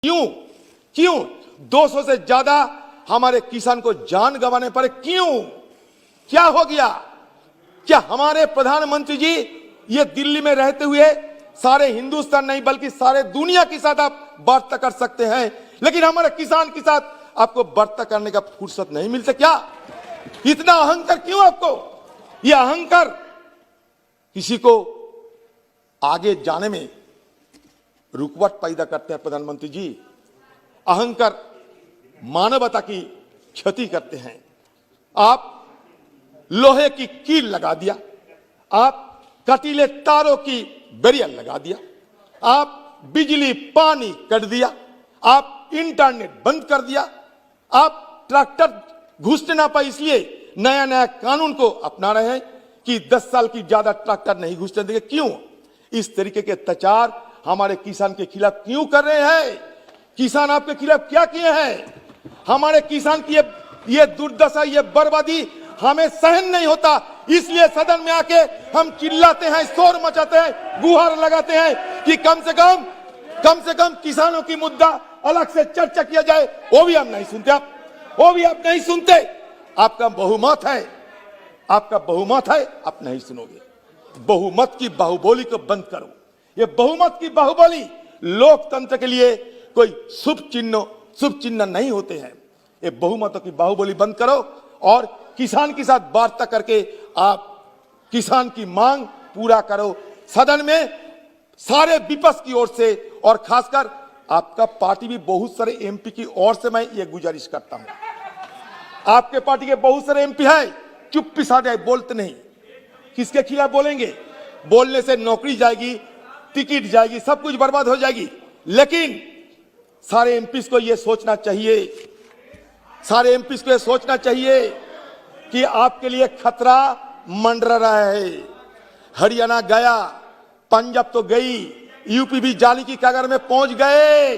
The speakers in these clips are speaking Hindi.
क्यों क्यों 200 से ज्यादा हमारे किसान को जान गंवाने पड़े? क्यों? क्या हो गया? क्या हमारे प्रधानमंत्री जी ये दिल्ली में रहते हुए सारे हिंदुस्तान नहीं बल्कि सारे दुनिया के साथ आप वार्ता कर सकते हैं, लेकिन हमारे किसान के साथ आपको वार्ता करने का फुर्सत नहीं मिलता? क्या इतना अहंकार क्यों आपको? यह अहंकार किसी को आगे जाने में रुकावट पैदा करते हैं। प्रधानमंत्री जी, अहंकार मानवता की क्षति करते हैं। आप लोहे की कील लगा दिया, आप कटीले तारों की बैरियर लगा दिया, आप बिजली पानी काट दिया, आप इंटरनेट बंद कर दिया, आप ट्रैक्टर घुसने ना पाए इसलिए नया नया कानून को अपना रहे हैं कि 10 साल की ज्यादा ट्रैक्टर नहीं घुसने देंगे। क्यों इस तरीके के अत्याचार हमारे किसान के खिलाफ क्यों कर रहे हैं? किसान आपके खिलाफ क्या किए हैं? हमारे किसान की ये दुर्दशा, ये बर्बादी हमें सहन नहीं होता, इसलिए सदन में आके हम चिल्लाते हैं, शोर मचाते हैं, गुहार लगाते हैं कि कम से कम किसानों की मुद्दा अलग से चर्चा किया जाए। वो भी हम नहीं सुनते, वो भी आप नहीं सुनते। आपका बहुमत है, आप नहीं सुनोगे। बहुमत की बाहुबोली को बंद करो। ये बहुमत की बाहुबली लोकतंत्र के लिए कोई शुभ चिन्ह नहीं होते हैं। ये बहुमतों की बाहुबली बंद करो और किसान के साथ वार्ता करके आप किसान की मांग पूरा करो। सदन में सारे विपक्ष की ओर से और खासकर आपका पार्टी भी बहुत सारे एमपी की ओर से मैं ये गुजारिश करता हूं। आपके पार्टी के बहुत सारे एमपी है, चुप्पी साधे जाए, बोलते नहीं। किसके खिलाफ बोलेंगे? बोलने से नौकरी जाएगी, टिकट जाएगी, सब कुछ बर्बाद हो जाएगी। लेकिन सारे एमपी को यह सोचना चाहिए, कि आपके लिए खतरा मंडरा रहा है। हरियाणा गया, पंजाब तो गई, यूपी भी जाली की कगार में पहुंच गए।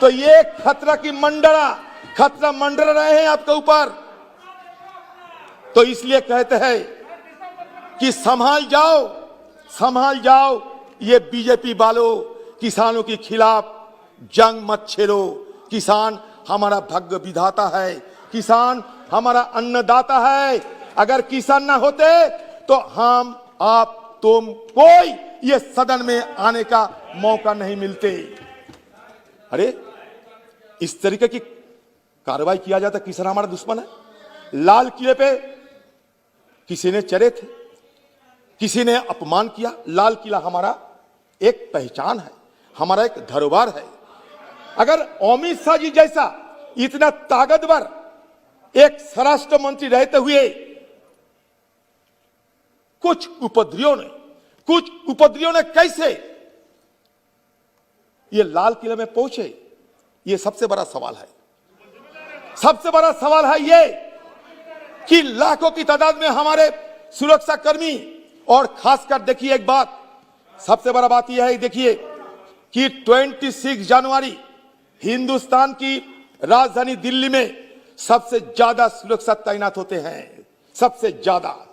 तो ये खतरा मंडरा रहे हैं आपके ऊपर। तो इसलिए कहते हैं कि संभाल जाओ। ये बीजेपी वालों, किसानों के खिलाफ जंग मत छेड़ो। किसान हमारा भाग्य विधाता है, किसान हमारा अन्नदाता है। अगर किसान ना होते तो हम, आप, तुम, कोई ये सदन में आने का मौका नहीं मिलते। अरे इस तरीके की कार्रवाई किया जाता, किसान हमारा दुश्मन है। लाल किले पे किसी ने चढ़े थे, किसी ने अपमान किया। लाल किला हमारा एक पहचान है, हमारा एक धरोहर है। अगर अमित शाह जी जैसा इतना ताकतवर एक स्वराष्ट्र मंत्री रहते हुए कुछ उपद्रवियों ने कैसे ये लाल किले में पहुंचे, ये सबसे बड़ा सवाल है। सबसे बड़ा सवाल है ये कि लाखों की तादाद में हमारे सुरक्षा कर्मी, और खासकर देखिए एक बात, सबसे बड़ा बात यह है, देखिए कि 26 जनवरी हिंदुस्तान की राजधानी दिल्ली में सबसे ज्यादा सुरक्षा तैनात होते हैं, सबसे ज्यादा।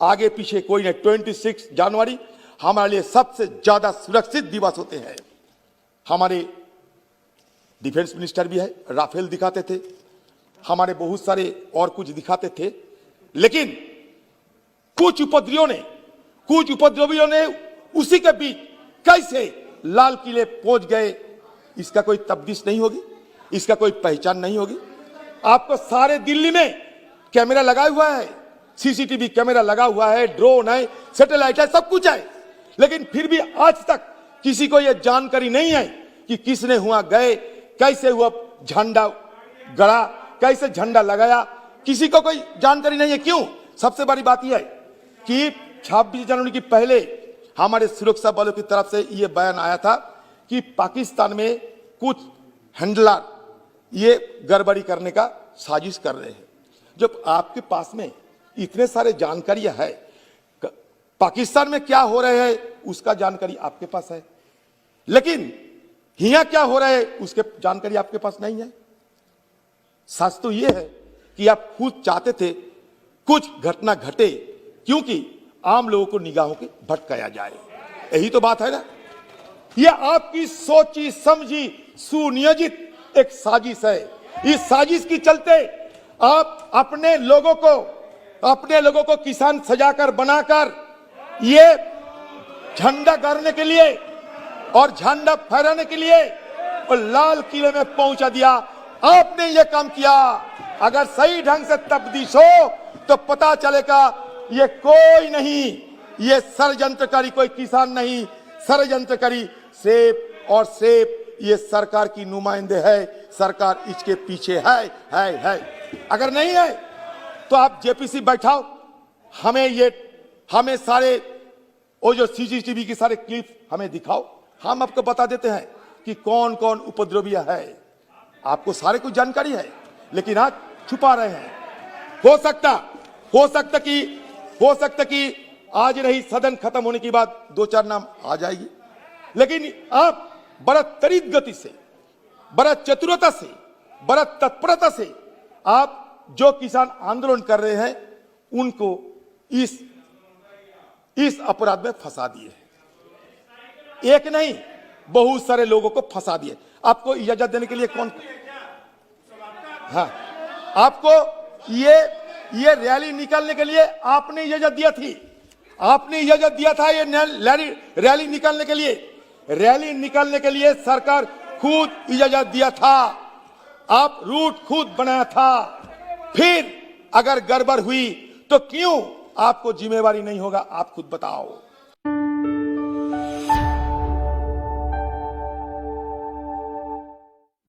आगे पीछे कोई नहीं। 26 जनवरी हमारे लिए सबसे ज्यादा सुरक्षित दिवस होते हैं। हमारे डिफेंस मिनिस्टर भी है, राफेल दिखाते थे, हमारे बहुत सारे और कुछ दिखाते थे। लेकिन कुछ उपद्रवियों ने उसी के बीच कैसे लाल किले पहुंच गए, इसका कोई तफ्तीश नहीं होगी, इसका कोई पहचान नहीं होगी। आपको सारे दिल्ली में कैमरा लगा हुआ है, सीसीटीवी कैमरा लगा हुआ है, ड्रोन है, सैटेलाइट है, सब कुछ है। लेकिन फिर भी आज तक किसी को यह जानकारी नहीं है कि किसने हुआ गए, कैसे हुआ झंडा गड़ा, कैसे झंडा लगाया, किसी को कोई जानकारी नहीं है। क्यों? सबसे बड़ी बात यह है कि 26 जनवरी की पहले हमारे सुरक्षा बलों की तरफ से यह बयान आया था कि पाकिस्तान में कुछ हैंडलर ये गड़बड़ी करने का साजिश कर रहे हैं। जब आपके पास में इतने सारे जानकारियां है, पाकिस्तान में क्या हो रहे हैं उसका जानकारी आपके पास है, लेकिन यहां क्या हो रहा है उसके जानकारी आपके पास नहीं है। सच तो यह है कि आप खुद चाहते थे कुछ घटना घटे, क्योंकि आम लोगों को निगाहों के भटकाया जाए। यही तो बात है ना। यह आपकी सोची समझी सुनियोजित एक साजिश है। इस साजिश की चलते आप अपने लोगों को किसान सजाकर बनाकर ये झंडा गाड़ने के लिए और झंडा फहराने के लिए और लाल किले में पहुंचा दिया। आपने ये काम किया। अगर सही ढंग से तफ्तीश हो तो पता चलेगा ये कोई नहीं, ये षड्यंत्रकारी कोई किसान नहीं, षड्यंत्रकारी सेब और सेब ये सरकार की नुमाइंदे है। सरकार इसके पीछे है। अगर नहीं है तो आप जेपीसी बैठाओ, हमें सारे वो जो सीसीटीवी की सारे क्लिप हमें दिखाओ, हम आपको बता देते हैं कि कौन कौन उपद्रवी है। आपको सारे कुछ जानकारी है लेकिन आज छुपा रहे हैं। हो सकता कि आज नहीं, सदन खत्म होने के बाद 2-4 नाम आ जाएगी, लेकिन आप बड़ा त्वरित गति से, बड़ा चतुरता से, बड़ा तत्परता से आप जो किसान आंदोलन कर रहे हैं उनको इस अपराध में फंसा दिए। एक नहीं, बहुत सारे लोगों को फंसा दिए। आपको इजाजत देने के लिए कौन? हाँ, आपको ये रैली निकालने के लिए आपने इजाजत दिया थी। आपने इजाजत दिया था ये रैली निकालने के लिए। रैली निकालने के लिए सरकार खुद इजाजत दिया था। आप रूट खुद बनाया था। फिर अगर गड़बड़ हुई तो क्यों आपको जिम्मेवारी नहीं होगा? आप खुद बताओ।